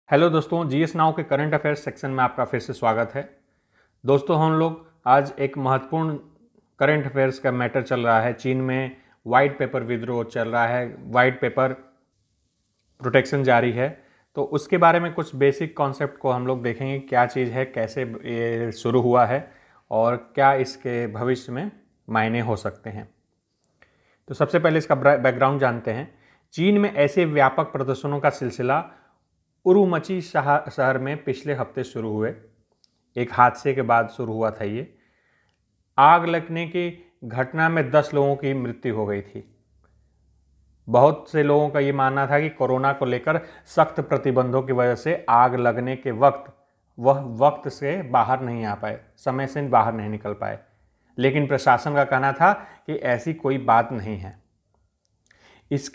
Hello दोस्तों, GS now के current affairs section में आपका फिर से स्वागत है। दोस्तों, हम लोग आज एक महत्वपूर्ण करंट अफेयर्स का मैटर चल रहा है। चीन में वाइट पेपर विद्रोह चल रहा है, वाइट पेपर प्रोटेक्शन जारी है। तो उसके बारे में कुछ बेसिक कॉन्सेप्ट को हम लोग देखेंगे, क्या चीज़ है, कैसे ये शुरू हुआ है और क्या इसके भविष्य में मायने हो सकते हैं। तो सबसे पहले इसका बैकग्राउंड जानते हैं। चीन में ऐसे व्यापक प्रदर्शनों का सिलसिला उरुमची शहर में पिछले हफ्ते शुरू हुए। एक हादसे के बाद शुरू हुआ था ये। आग लगने की घटना में 10 लोगों की मृत्यु हो गई थी। बहुत से लोगों का ये मानना था कि कोरोना को लेकर सख्त प्रतिबंधों की वजह से आग लगने के वक्त वह वक्त से बाहर नहीं आ पाए, समय से बाहर नहीं निकल पाए। लेकिन प्रशासन का कहना था कि ऐसी कोई बात नहीं है। इस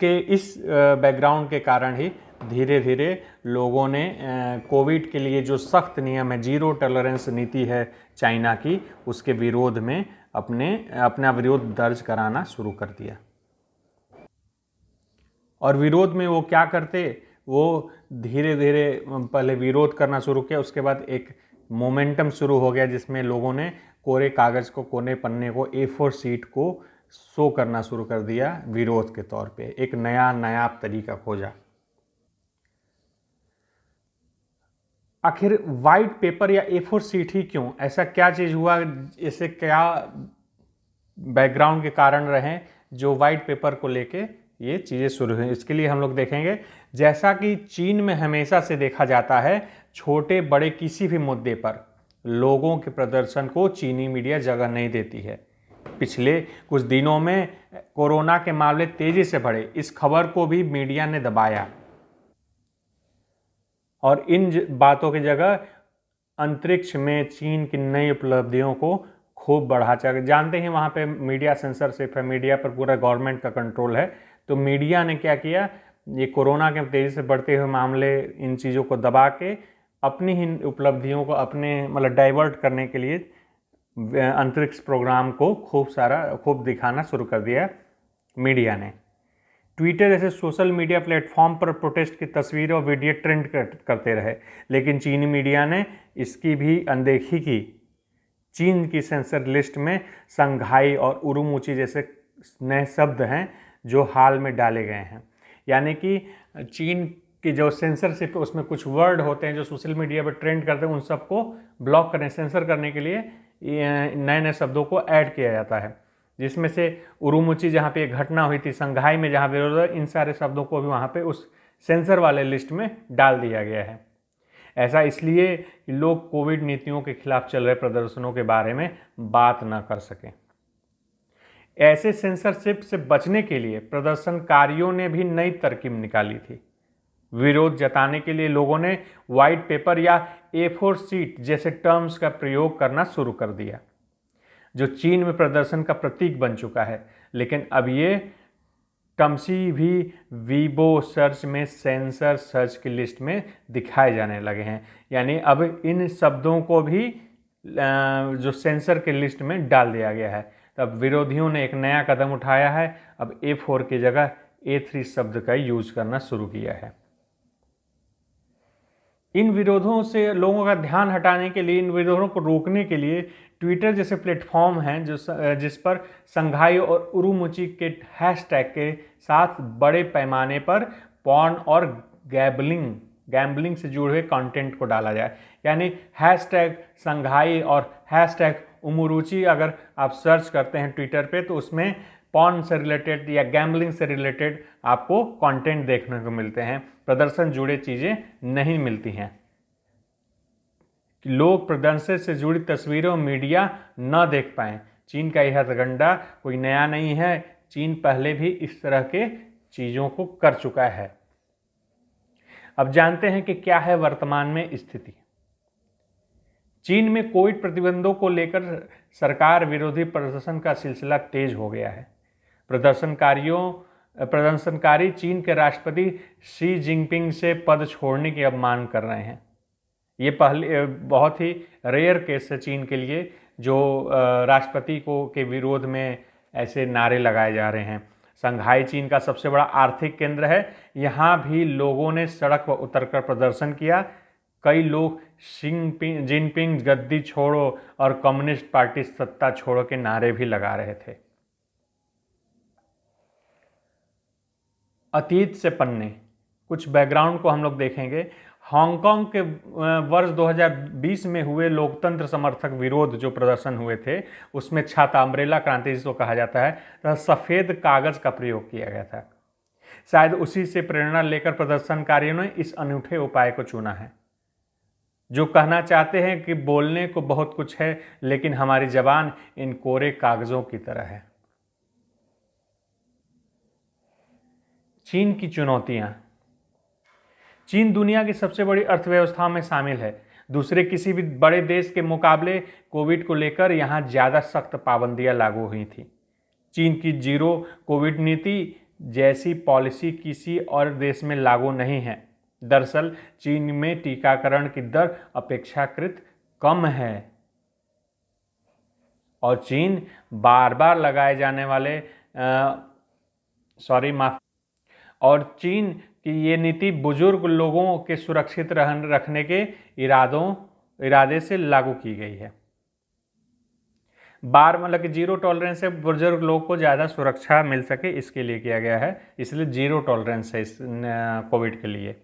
बैकग्राउंड के कारण ही धीरे धीरे लोगों ने कोविड के लिए जो सख्त नियम है, जीरो टॉलरेंस नीति है चाइना की, उसके विरोध में अपना विरोध दर्ज कराना शुरू कर दिया। और विरोध में वो क्या करते, वो धीरे धीरे पहले विरोध करना शुरू किया, उसके बाद एक मोमेंटम शुरू हो गया जिसमें लोगों ने कोरे कागज़ को, कोने पन्ने को, A4 शीट को शो करना शुरू कर दिया विरोध के तौर पे। एक नया नायाब तरीका खोजा। आखिर वाइट पेपर या A4 शीट ही क्यों? ऐसा क्या चीज़ हुआ, ऐसे क्या बैकग्राउंड के कारण रहे जो वाइट पेपर को लेके ये चीज़ें शुरू हुई? इसके लिए हम लोग देखेंगे। जैसा कि चीन में हमेशा से देखा जाता है, छोटे बड़े किसी भी मुद्दे पर लोगों के प्रदर्शन को चीनी मीडिया जगह नहीं देती है। पिछले कुछ दिनों में कोरोना के मामले तेजी से बढ़े, इस खबर को भी मीडिया ने दबाया और इन बातों की जगह अंतरिक्ष में चीन की नई उपलब्धियों को खूब बढ़ा चढ़ा। जानते हैं वहाँ पे मीडिया सेंसरशिप है, मीडिया पर पूरा गवर्नमेंट का कंट्रोल है। तो मीडिया ने क्या किया, ये कोरोना के तेज़ी से बढ़ते हुए मामले, इन चीज़ों को दबा के अपनी ही उपलब्धियों को मतलब डाइवर्ट करने के लिए अंतरिक्ष प्रोग्राम को खूब दिखाना शुरू कर दिया मीडिया ने। ट्विटर जैसे सोशल मीडिया प्लेटफॉर्म पर प्रोटेस्ट की तस्वीरें और वीडियो ट्रेंड करते रहे, लेकिन चीनी मीडिया ने इसकी भी अनदेखी की। चीन की सेंसर लिस्ट में संघाई और उरुमुची जैसे नए शब्द हैं जो हाल में डाले गए हैं। यानी कि चीन की जो सेंसरशिप है उसमें कुछ वर्ड होते हैं जो सोशल मीडिया पर ट्रेंड करते हैं, उन सबको ब्लॉक करने, सेंसर करने के लिए नए नए शब्दों को ऐड किया जाता है। जिसमें से उरुमुची जहाँ पे घटना हुई थी, संघाई में जहाँ विरोध, इन सारे शब्दों को भी वहाँ पे उस सेंसर वाले लिस्ट में डाल दिया गया है। ऐसा इसलिए कि लोग कोविड नीतियों के खिलाफ चल रहे प्रदर्शनों के बारे में बात न कर सकें। ऐसे सेंसरशिप से बचने के लिए प्रदर्शनकारियों ने भी नई तरकीब निकाली थी। विरोध जताने के लिए लोगों ने व्हाइट पेपर या A4 शीट जैसे टर्म्स का प्रयोग करना शुरू कर दिया, जो चीन में प्रदर्शन का प्रतीक बन चुका है। लेकिन अब ये टर्म्स भी वीबो सर्च में सेंसर सर्च की लिस्ट में दिखाए जाने लगे हैं। यानी अब इन शब्दों को भी जो सेंसर के लिस्ट में डाल दिया गया है। तब विरोधियों ने एक नया कदम उठाया है, अब A4 की जगह A3 शब्द का यूज करना शुरू किया है। इन विरोधों से लोगों का ध्यान हटाने के लिए, इन विरोधों को रोकने के लिए ट्विटर जैसे प्लेटफॉर्म हैं जिस पर संघाई और उरुमुची के हैशटैग के साथ बड़े पैमाने पर पॉर्न और गैम्बलिंग से जुड़े हुए कंटेंट को डाला जाए। यानी हैशटैग संघाई और हैशटैग उमुरुचि अगर आप सर्च करते हैं ट्विटर पे, तो उसमें पॉर्न से रिलेटेड या गैम्बलिंग से रिलेटेड आपको कंटेंट देखने को मिलते हैं, प्रदर्शन जुड़े चीज़ें नहीं मिलती हैं। लोग प्रदर्शन से जुड़ी तस्वीरों मीडिया न देख पाएं। चीन का यह हथकंडा कोई नया नहीं है, चीन पहले भी इस तरह के चीज़ों को कर चुका है। अब जानते हैं कि क्या है वर्तमान में स्थिति। चीन में कोविड प्रतिबंधों को लेकर सरकार विरोधी प्रदर्शन का सिलसिला तेज हो गया है। प्रदर्शनकारी चीन के राष्ट्रपति शी जिनपिंग से पद छोड़ने की अब मांग कर रहे हैं। ये पहले बहुत ही रेयर केस है चीन के लिए, जो राष्ट्रपति के विरोध में ऐसे नारे लगाए जा रहे हैं। संघाई चीन का सबसे बड़ा आर्थिक केंद्र है। यहाँ भी लोगों ने सड़क पर उतरकर प्रदर्शन किया। कई लोग जिनपिंग गद्दी छोड़ो और कम्युनिस्ट पार्टी सत्ता छोड़ो के नारे भी लगा रहे थे। अतीत से पन्ने, कुछ बैकग्राउंड को हम लोग देखेंगे। हांगकांग के वर्ष 2020 में हुए लोकतंत्र समर्थक विरोध जो प्रदर्शन हुए थे, उसमें छाता अम्ब्रेला क्रांति जिसको कहा जाता है, तो सफ़ेद कागज का प्रयोग किया गया था। शायद उसी से प्रेरणा लेकर प्रदर्शनकारियों ने इस अनूठे उपाय को चुना है, जो कहना चाहते हैं कि बोलने को बहुत कुछ है, लेकिन हमारी जबान इन कोरे कागजों की तरह है। चीन की चुनौतियां। चीन दुनिया की सबसे बड़ी अर्थव्यवस्थाओं में शामिल है। दूसरे किसी भी बड़े देश के मुकाबले कोविड को लेकर यहाँ ज़्यादा सख्त पाबंदियां लागू हुई थी। चीन की जीरो कोविड नीति जैसी पॉलिसी किसी और देश में लागू नहीं है। दरअसल चीन में टीकाकरण की दर अपेक्षाकृत कम है और चीन बार बार लगाए जाने वाले और चीन कि ये नीति बुजुर्ग लोगों के सुरक्षित रखने के इरादे से लागू की गई है। मतलब कि जीरो टॉलरेंस से बुजुर्ग लोग को ज़्यादा सुरक्षा मिल सके, इसके लिए किया गया है। इसलिए जीरो टॉलरेंस है इस कोविड के लिए,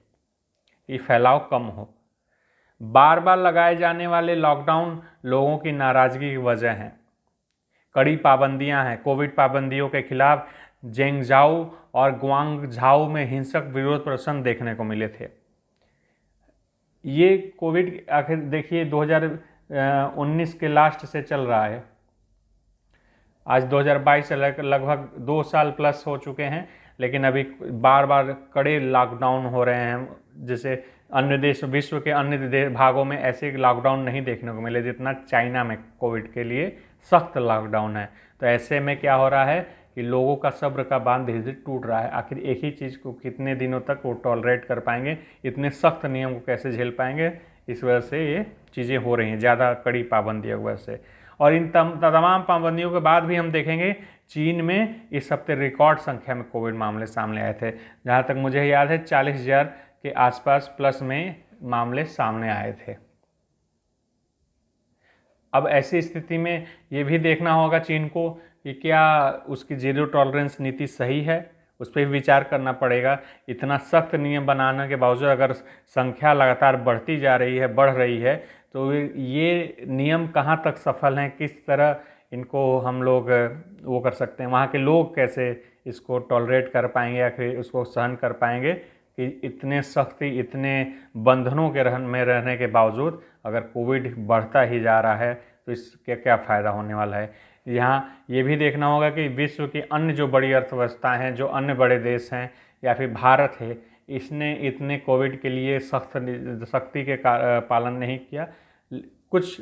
ये फैलाव कम हो। बार बार लगाए जाने वाले लॉकडाउन लोगों की नाराज़गी की वजह है। कड़ी पाबंदियां हैं। कोविड पाबंदियों के खिलाफ जेंगझाओ और ग्वांगझाओ में हिंसक विरोध प्रदर्शन देखने को मिले थे। ये कोविड आखिर देखिए 2019 के लास्ट से चल रहा है, आज 2022 से लगभग 2 साल प्लस हो चुके हैं, लेकिन अभी बार बार कड़े लॉकडाउन हो रहे हैं। जैसे अन्य देश, विश्व के अन्य भागों में ऐसे लॉकडाउन नहीं देखने को मिले जितना चाइना में कोविड के लिए सख्त लॉकडाउन है। तो ऐसे में क्या हो रहा है कि लोगों का सब्र का बांध धीरे धीरे टूट रहा है। आखिर एक ही चीज़ को कितने दिनों तक वो टॉलरेट कर पाएंगे, इतने सख्त नियम को कैसे झेल पाएंगे। इस वजह से ये चीज़ें हो रही हैं, ज़्यादा कड़ी पाबंदियों की वजह से। और इन तमाम पाबंदियों के बाद भी हम देखेंगे चीन में इस हफ्ते रिकॉर्ड संख्या में कोविड मामले सामने आए थे। जहाँ तक मुझे याद है 40,000 के आसपास प्लस में मामले सामने आए थे। अब ऐसी स्थिति में ये भी देखना होगा चीन को कि क्या उसकी जीरो टॉलरेंस नीति सही है, उस पर भी विचार करना पड़ेगा। इतना सख्त नियम बनाने के बावजूद अगर संख्या लगातार बढ़ती जा रही है, बढ़ रही है, तो ये नियम कहाँ तक सफल हैं, किस तरह इनको हम लोग वो कर सकते हैं, वहाँ के लोग कैसे इसको टॉलरेट कर पाएंगे या फिर उसको सहन कर पाएंगे कि इतने सख्ती, इतने बंधनों के में रहने के बावजूद अगर कोविड बढ़ता ही जा रहा है तो इसका क्या फ़ायदा होने वाला है। यहाँ ये भी देखना होगा कि विश्व की अन्य जो बड़ी अर्थव्यवस्थाएं हैं, जो अन्य बड़े देश हैं या फिर भारत है, इसने इतने कोविड के लिए सख्ती के पालन नहीं किया। कुछ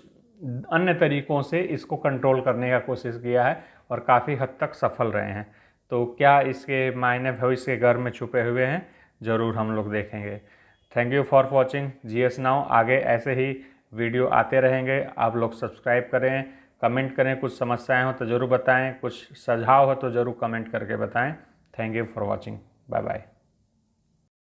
अन्य तरीक़ों से इसको कंट्रोल करने का कोशिश किया है और काफ़ी हद तक सफल रहे हैं। तो क्या इसके मायने भविष्य के घर में छुपे हुए हैं, ज़रूर हम लोग देखेंगे। Thank you for watching GS Now। आगे ऐसे ही वीडियो आते रहेंगे। आप लोग सब्सक्राइब करें, कमेंट करें, कुछ समस्याएं हो तो ज़रूर बताएं, कुछ सुझाव हो तो ज़रूर कमेंट करके बताएं। Thank you for watching. Bye bye.